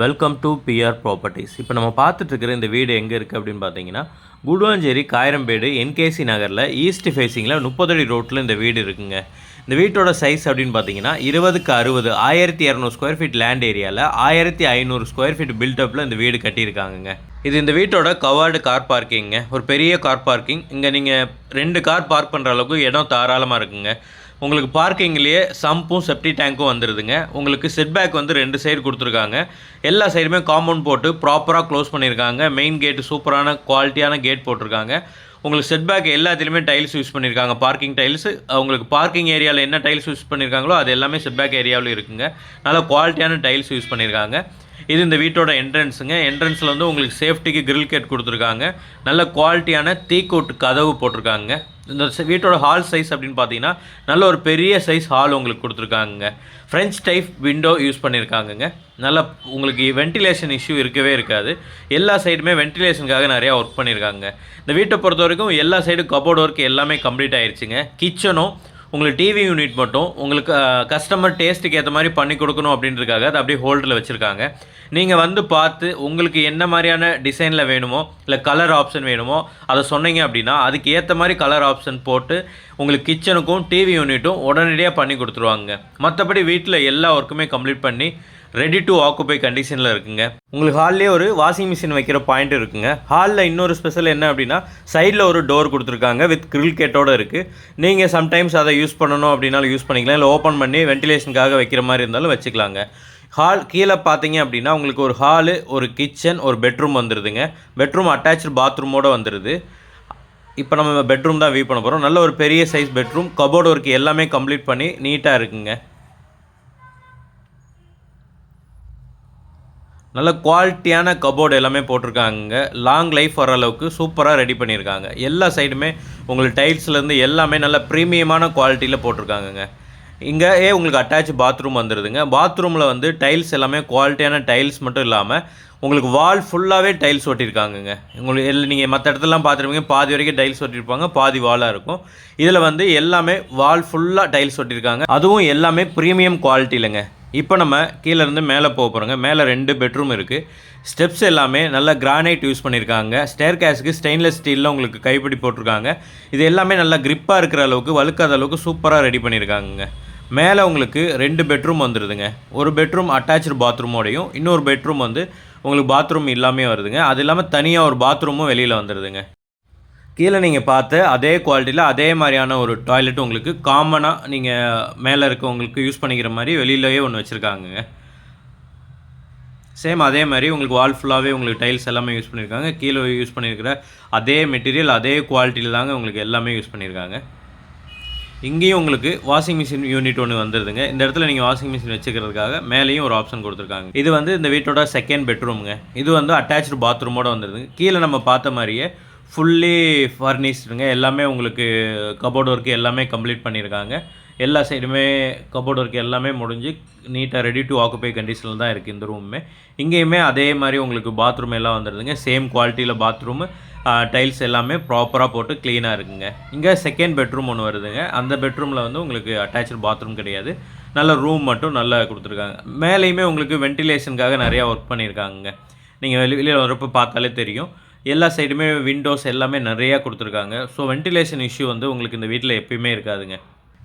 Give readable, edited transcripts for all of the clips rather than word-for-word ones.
Welcome to PR properties. இப்போ நம்ம பார்த்துட்ருக்கிற இந்த வீடு எங்கே இருக்குது அப்படின்னு பார்த்தீங்கன்னா, குடுவாஞ்சேரி காயரம்பேடு என்கேசி நகரில் ஈஸ்ட் ஃபேஸிங்கில் 30 அடி ரோட்டில் இந்த வீடு இருக்குங்க. இந்த வீட்டோட சைஸ் அப்படின்னு பார்த்தீங்கன்னா 20க்கு 60 1200 ஸ்கொயர் ஃபீட் லேண்ட் ஏரியாவில் 1500 ஸ்கொயர் ஃபீட் பில்டப்பில் இந்த வீடு கட்டியிருக்காங்கங்க. இது இந்த வீட்டோட கவர்டு கார் பார்க்கிங்க. ஒரு பெரிய கார் பார்க்கிங். இங்கே நீங்கள் 2 கார் பார்க் பண்ணுற அளவுக்கு இடம் தாராளமாக இருக்குங்க. உங்களுக்கு பார்க்கிங்லேயே சம்பும் செப்டி டேங்க்கும் வந்துடுதுங்க. உங்களுக்கு செட்பேக் வந்து 2 சைடு கொடுத்துருக்காங்க. எல்லா சைடுமே காம்பவுண்ட் போட்டு ப்ராப்பராக க்ளோஸ் பண்ணியிருக்காங்க. மெயின் கேட்டு சூப்பரான குவாலிட்டியான கேட் போட்டிருக்காங்க. உங்களுக்கு செட்பேக் எல்லாத்துலேயுமே டைல்ஸ் யூஸ் பண்ணியிருக்காங்க. பார்க்கிங் டைல்ஸு உங்களுக்கு பார்க்கிங் ஏரியாவில் என்ன டைல்ஸ் யூஸ் பண்ணியிருக்காங்களோ அது எல்லாமே செட்பேக் ஏரியாவிலும் இருக்குங்க. நல்ல குவாலிட்டியான டைல்ஸ் யூஸ் பண்ணியிருக்காங்க. இது இந்த வீட்டோட என்ட்ரன்ஸுங்க. என்ட்ரன்ஸில் வந்து உங்களுக்கு சேஃப்டிக்கு கிரில் கேட் கொடுத்துருக்காங்க. நல்ல குவாலிட்டியான தீக்கூட்டு கதவு போட்டிருக்காங்க. இந்த வீட்டோட ஹால் சைஸ் அப்படின்னு பார்த்தீங்கன்னா நல்ல ஒரு பெரிய சைஸ் ஹால் உங்களுக்கு கொடுத்துருக்காங்க. ஃப்ரெஞ்ச் டைப் விண்டோ யூஸ் பண்ணியிருக்காங்கங்க. நல்லா உங்களுக்கு வென்டிலேஷன் இஷ்யூ இருக்கவே இருக்காது. எல்லா சைடுமே வென்டிலேஷனுக்காக நிறையா ஒர்க் பண்ணியிருக்காங்க. இந்த வீட்டை பொறுத்த வரைக்கும் எல்லா சைடும் கபோர்டு ஒர்க் எல்லாமே கம்ப்ளீட் ஆயிடுச்சுங்க. கிச்சனும் உங்களுக்கு டிவி யூனிட் மட்டும் உங்களுக்கு கஸ்டமர் டேஸ்ட்டுக்கு ஏற்ற மாதிரி பண்ணி கொடுக்கணும் அப்படின்றதுக்காக அதை அப்படியே ஹோல்டில் வச்சுருக்காங்க. நீங்கள் வந்து பார்த்து உங்களுக்கு என்ன மாதிரியான டிசைனில் வேணுமோ இல்லை கலர் ஆப்ஷன் வேணுமோ அதை சொன்னீங்க அப்படின்னா அதுக்கு ஏற்ற மாதிரி கலர் ஆப்ஷன் போட்டு உங்களுக்கு கிச்சனுக்கும் டிவி யூனிட்டும் உடனடியாக பண்ணி கொடுத்துருவாங்க. மற்றபடி வீட்டில் எல்லா ஒர்க்குமே கம்ப்ளீட் பண்ணி ரெடி டு ஆக்குபை கண்டிஷனில் இருக்குங்க. உங்களுக்கு ஹால்லேயே ஒரு வாஷிங் மிஷின் வைக்கிற பாயிண்ட் இருக்குங்க. ஹாலில் இன்னொரு ஸ்பெஷல் என்ன அப்படின்னா சைடில் ஒரு டோர் கொடுத்துருக்காங்க வித் கிரில் கேட்டோடு இருக்குது. நீங்கள் சம்டைம்ஸ் அதை யூஸ் பண்ணணும் அப்படின்னாலும் யூஸ் பண்ணிக்கலாம், இல்லை ஓப்பன் பண்ணி வென்டிலேஷனுக்காக வைக்கிற மாதிரி இருந்தாலும் வச்சுக்கலாங்க. ஹால் கீழே பார்த்தீங்க அப்படின்னா உங்களுக்கு ஒரு ஹாலு, ஒரு கிச்சன், ஒரு பெட்ரூம் வந்துடுதுங்க. பெட்ரூம் அட்டாச்சு பாத்ரூமோடு வந்துடுது. இப்போ நம்ம பெட்ரூம் தான் வியூ பண்ண போகிறோம். நல்ல ஒரு பெரிய சைஸ் பெட்ரூம், கபோர்டு ஒர்க் எல்லாமே கம்ப்ளீட் பண்ணி நீட்டாக இருக்குங்க. நல்ல குவாலிட்டியான கபோர்டு எல்லாமே போட்டிருக்காங்க. லாங் லைஃப் வர அளவுக்கு சூப்பராக ரெடி பண்ணியிருக்காங்க. எல்லா சைடுமே உங்களுக்கு டைல்ஸ்லேருந்து எல்லாமே நல்ல ப்ரீமியமான குவாலிட்டியில் போட்டிருக்காங்கங்க. இங்கே உங்களுக்கு அட்டாச் பாத்ரூம் வந்துடுதுங்க. பாத்ரூமில் வந்து டைல்ஸ் எல்லாமே குவாலிட்டியான டைல்ஸ் மட்டும் இல்லாமல் உங்களுக்கு வால் ஃபுல்லாகவே டைல்ஸ் ஒட்டியிருக்காங்கங்க. உங்களுக்கு நீங்கள் மற்ற இடத்துலலாம் பார்த்துருப்பீங்க பாதி வரைக்கும் டைல்ஸ் ஒட்டியிருப்பாங்க, பாதி வாலாக இருக்கும். இதில் வந்து எல்லாமே வால் ஃபுல்லாக டைல்ஸ் ஒட்டியிருக்காங்க. அதுவும் எல்லாமே ப்ரீமியம் குவாலிட்டியிலங்க. இப்போ நம்ம கீழேருந்து மேலே போக போகிறோங்க. மேலே 2 பெட்ரூம் இருக்குது. ஸ்டெப்ஸ் எல்லாமே நல்ல கிரானைட் யூஸ் பண்ணியிருக்காங்க. ஸ்டேர் கேஸுக்கு ஸ்டெயின்லெஸ் ஸ்டீலில் உங்களுக்கு கைப்பிடி போட்டிருக்காங்க. இது எல்லாமே நல்லா கிரிப்பாக இருக்கிற அளவுக்கு வழுக்காத அளவுக்கு சூப்பராக ரெடி பண்ணியிருக்காங்க. மேலே உங்களுக்கு 2 பெட்ரூம் வந்துடுதுங்க. ஒரு பெட்ரூம் அட்டாச்சு பாத்ரூமோடையும் இன்னொரு பெட்ரூம் வந்து உங்களுக்கு பாத்ரூம் இல்லாமே வருதுங்க. அது இல்லாமல் தனியாக ஒரு பாத்ரூமும் வெளியில் வந்துடுதுங்க. கீழே நீங்கள் பார்த்த அதே குவாலிட்டியில் அதே மாதிரியான ஒரு டாய்லெட் உங்களுக்கு காமனாக நீங்கள் மேலே இருக்கவங்களுக்கு யூஸ் பண்ணிக்கிற மாதிரி வெளியிலேயே ஒன்று வச்சுருக்காங்க. சேம் அதே மாதிரி உங்களுக்கு வால் ஃபுல்லாகவே உங்களுக்கு டைல்ஸ் எல்லாமே யூஸ் பண்ணியிருக்காங்க. கீழே யூஸ் பண்ணியிருக்கிற அதே மெட்டீரியல் அதே குவாலிட்டியில் தாங்க உங்களுக்கு எல்லாமே யூஸ் பண்ணியிருக்காங்க. இங்கேயும் உங்களுக்கு வாஷிங் மிஷின் யூனிட் ஒன்று வந்துடுதுங்க. இந்த இடத்துல நீங்கள் வாஷிங் மிஷின் வச்சுக்கிறதுக்காக மேலேயும் ஒரு ஆப்ஷன் கொடுத்துருக்காங்க. இது வந்து இந்த வீட்டோட செகண்ட் பெட்ரூமுங்க. இது வந்து அட்டாச்சு பாத்ரூமோடு வந்துடுதுங்க. கீழே நம்ம பார்த்த மாதிரியே ஃபுல்லி ஃபர்னிஷ்டுங்க. எல்லாமே உங்களுக்கு கபோர்டு ஒர்க்கு எல்லாமே கம்ப்ளீட் பண்ணியிருக்காங்க. எல்லா சைடுமே கபோர்டு ஒர்க் எல்லாமே முடிஞ்சு நீட்டாக ரெடி டு ஆக்குபை கண்டிஷனில் தான் இருக்குது இந்த ரூமுமே. இங்கேயுமே அதே மாதிரி உங்களுக்கு பாத்ரூம் எல்லாம் வந்துடுதுங்க. சேம் குவாலிட்டியில் பாத்ரூமு, டைல்ஸ் எல்லாமே ப்ராப்பராக போட்டு க்ளீனாக இருக்குங்க. இங்கே செகண்ட் பெட்ரூம் ஒன்று வருதுங்க. அந்த பெட்ரூமில் வந்து உங்களுக்கு அட்டாச்சு பாத்ரூம் கிடையாது, நல்ல ரூம் மட்டும் நல்லா கொடுத்துருக்காங்க. மேலேயுமே உங்களுக்கு வென்டிலேஷனுக்காக நிறையா ஒர்க் பண்ணியிருக்காங்க. நீங்கள் வெளியில் வரப்போ பார்த்தாலே தெரியும். எல்லா சைடுமே விண்டோஸ் எல்லாமே நிறையா கொடுத்துருக்காங்க. ஸோ வென்டிலேஷன் இஷ்யூ வந்து உங்களுக்கு இந்த வீட்டில் எப்பயுமே இருக்காதுங்க.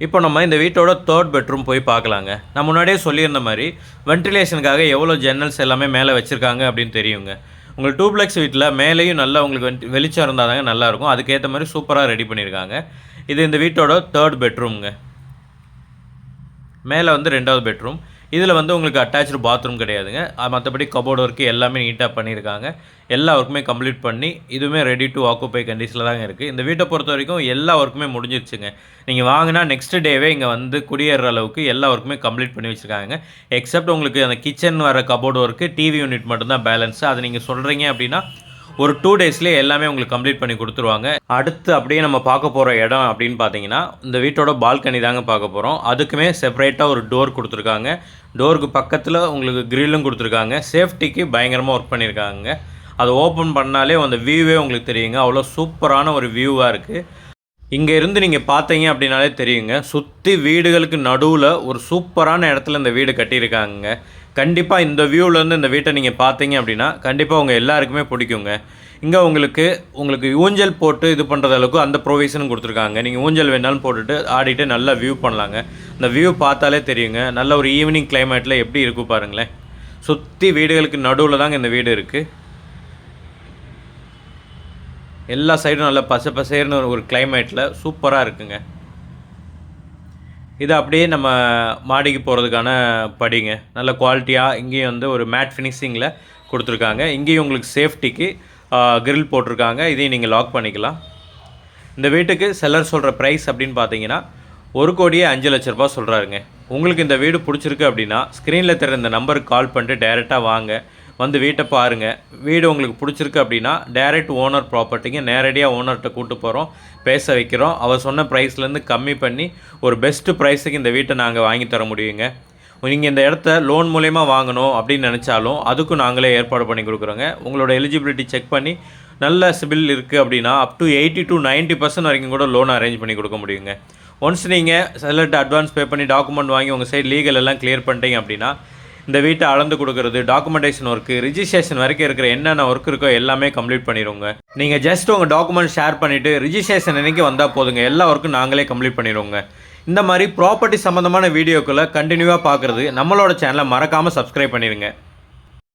இப்போ நம்ம இந்த வீட்டோட 3rd பெட்ரூம் போய் பார்க்கலாங்க. நான் முன்னாடியே சொல்லியிருந்த மாதிரி வென்டிலேஷனுக்காக எவ்வளோ ஜன்னல்ஸ் எல்லாமே மேலே வச்சுருக்காங்க அப்படின்னு தெரியுங்க. உங்களுக்கு டூப்ளெக்ஸ் வீட்டில் மேலேயும் நல்லா உங்களுக்கு வெளிச்சம் இருந்தால் தாங்க நல்லாயிருக்கும். அதுக்கேற்ற மாதிரி சூப்பராக ரெடி பண்ணியிருக்காங்க. இது இந்த வீட்டோட 3rd பெட்ரூம்ங்க. மேலே வந்து 2வது பெட்ரூம். இதில் வந்து உங்களுக்கு அட்டாச்சு பாத்ரூம் கிடையாதுங்க. மற்றபடி கபோர்டு ஒர்க்கு எல்லாமே நீட்டாக பண்ணியிருக்காங்க. எல்லா ஒர்க்குமே கம்ப்ளீட் பண்ணி இதுவுமே ரெடி டு ஆக்குபை கண்டிஷனில் தாங்க இருக்குது. இந்த வீட்டை பொறுத்த வரைக்கும் எல்லா ஒர்க்குமே முடிஞ்சிருச்சுங்க. நீங்கள் வாங்கினா நெக்ஸ்ட் டேவே இங்கே வந்து குடியேற அளவுக்கு எல்லா ஒர்க்குமே கம்ப்ளீட் பண்ணி வச்சுருக்காங்க. எக்ஸப்ட் உங்களுக்கு அந்த கிச்சன் வர கபோர்டு ஒர்க்கு, டிவி யூனிட் மட்டும்தான் பேலன்ஸு. அது நீங்கள் சொல்கிறீங்க அப்படின்னா ஒரு 2 டேஸ்லேயே எல்லாமே உங்களுக்கு கம்ப்ளீட் பண்ணி கொடுத்துருவாங்க. அடுத்து அப்படியே நம்ம பார்க்க போகிற இடம் அப்படின்னு பார்த்தீங்கன்னா இந்த வீட்டோட பால்கனி தாங்க பார்க்க போகிறோம். அதுக்குமே செப்பரேட்டாக ஒரு டோர் கொடுத்துருக்காங்க. டோருக்கு பக்கத்தில் உங்களுக்கு கிரில்லும் கொடுத்துருக்காங்க. சேஃப்டிக்கு பயங்கரமாக ஒர்க் பண்ணியிருக்காங்க. அதை ஓப்பன் பண்ணாலே அந்த வியூவே உங்களுக்கு தெரியுங்க. அவ்வளோ சூப்பரான ஒரு வியூவாக இருக்குது. இங்கே இருந்து நீங்கள் பார்த்தீங்க அப்படின்னாலே தெரியுங்க, சுற்றி வீடுகளுக்கு நடுவில் ஒரு சூப்பரான இடத்துல இந்த வீடு கட்டியிருக்காங்க. கண்டிப்பாக இந்த வியூவிலேருந்து இந்த வீட்டை நீங்கள் பார்த்தீங்க அப்படின்னா கண்டிப்பாக உங்கள் எல்லாருக்குமே பிடிக்குங்க. இங்கே உங்களுக்கு ஊஞ்சல் போட்டு இது பண்ணுறது அளவுக்கு அந்த ப்ரொவிஷனும் கொடுத்துருக்காங்க. நீங்கள் ஊஞ்சல் வேணாலும் போட்டுட்டு ஆடிட்டு நல்லா வியூ பண்ணலாங்க. இந்த வியூ பார்த்தாலே தெரியுங்க. நல்ல ஒரு ஈவினிங் கிளைமேட்டில் எப்படி இருக்கும் பாருங்களேன். சுற்றி வீடுகளுக்கு நடுவில் தாங்க இந்த வீடு இருக்குது. எல்லா சைடும் நல்லா பசை பசேர்னு ஒரு கிளைமேட்டில் சூப்பராக இருக்குங்க. இது அப்படியே நம்ம மாடிக்கு போகிறதுக்கான படிங்க. நல்ல குவாலிட்டியாக இங்கேயும் வந்து ஒரு மேட் ஃபினிஷிங்கில் கொடுத்துருக்காங்க. இங்கேயும் உங்களுக்கு சேஃப்டிக்கு கிரில் போட்டிருக்காங்க. இதையும் நீங்கள் லாக் பண்ணிக்கலாம். இந்த வீட்டுக்கு செல்லர் சொல்கிற ப்ரைஸ் அப்படின்னு பார்த்தீங்கன்னா 1,05,00,000 ரூபா சொல்கிறாருங்க. உங்களுக்கு இந்த வீடு பிடிச்சிருக்கு அப்படின்னா ஸ்க்ரீனில் தெரிகிற இந்த நம்பருக்கு கால் பண்ணிட்டு டைரெக்டாக வாங்க, வந்து வீட்டை பாருங்கள். வீடு உங்களுக்கு பிடிச்சிருக்கு அப்படின்னா டைரெக்ட் ஓனர் ப்ராப்பர்ட்டிங்க, நேரடியாக ஓனர்கிட்ட கூப்பிட்டு போகிறோம், பேச வைக்கிறோம். அவர் சொன்ன ப்ரைஸ்லேருந்து கம்மி பண்ணி ஒரு பெஸ்ட்டு ப்ரைஸுக்கு இந்த வீட்டை நாங்கள் வாங்கி தர முடியுங்க. நீங்கள் இந்த இடத்த லோன் மூலயமா வாங்கணும் அப்படின்னு நினச்சாலும் அதுக்கும் நாங்களே ஏற்பாடு பண்ணி கொடுக்குறோங்க. உங்களோட எலிஜிபிலிட்டி செக் பண்ணி நல்ல சிபில் இருக்குது அப்படின்னா அப் டு 80 to 90% வரைக்கும் கூட லோன் அரேஞ்ச் பண்ணி கொடுக்க முடியுங்க. ஒன்ஸ் நீங்கள் செல்லர்கிட்ட அட்வான்ஸ் பே பண்ணி டாக்குமெண்ட் வாங்கி உங்கள் சைடு லீகல் எல்லாம் கிளியர் பண்ணிட்டீங்க அப்படின்னா இந்த வீட்டை அளந்து கொடுக்குறது, டாக்குமெண்டேஷன் ஒர்க்கு, ரிஜிஸ்ட்ரேஷன் வரைக்கும் இருக்கிற என்னென்ன ஒர்க் இருக்கோ எல்லாமே கம்ப்ளீட் பண்ணிடுவோங்க. நீங்கள் ஜஸ்ட் உங்கள் டாக்குமெண்ட் ஷேர் பண்ணிவிட்டு ரிஜிஸ்ட்ரேஷன் அன்றைக்கி வந்தால் போதுங்க, எல்லா ஒர்க்கும் நாங்களே கம்ப்ளீட் பண்ணிடுவோங்க. இந்த மாதிரி ப்ராப்பர்ட்டி சம்மந்தமான வீடியோக்களை கண்டினியூவாக பார்க்குறது நம்மளோட சேனலை மறக்காமல் சப்ஸ்கிரைப் பண்ணிடுங்க.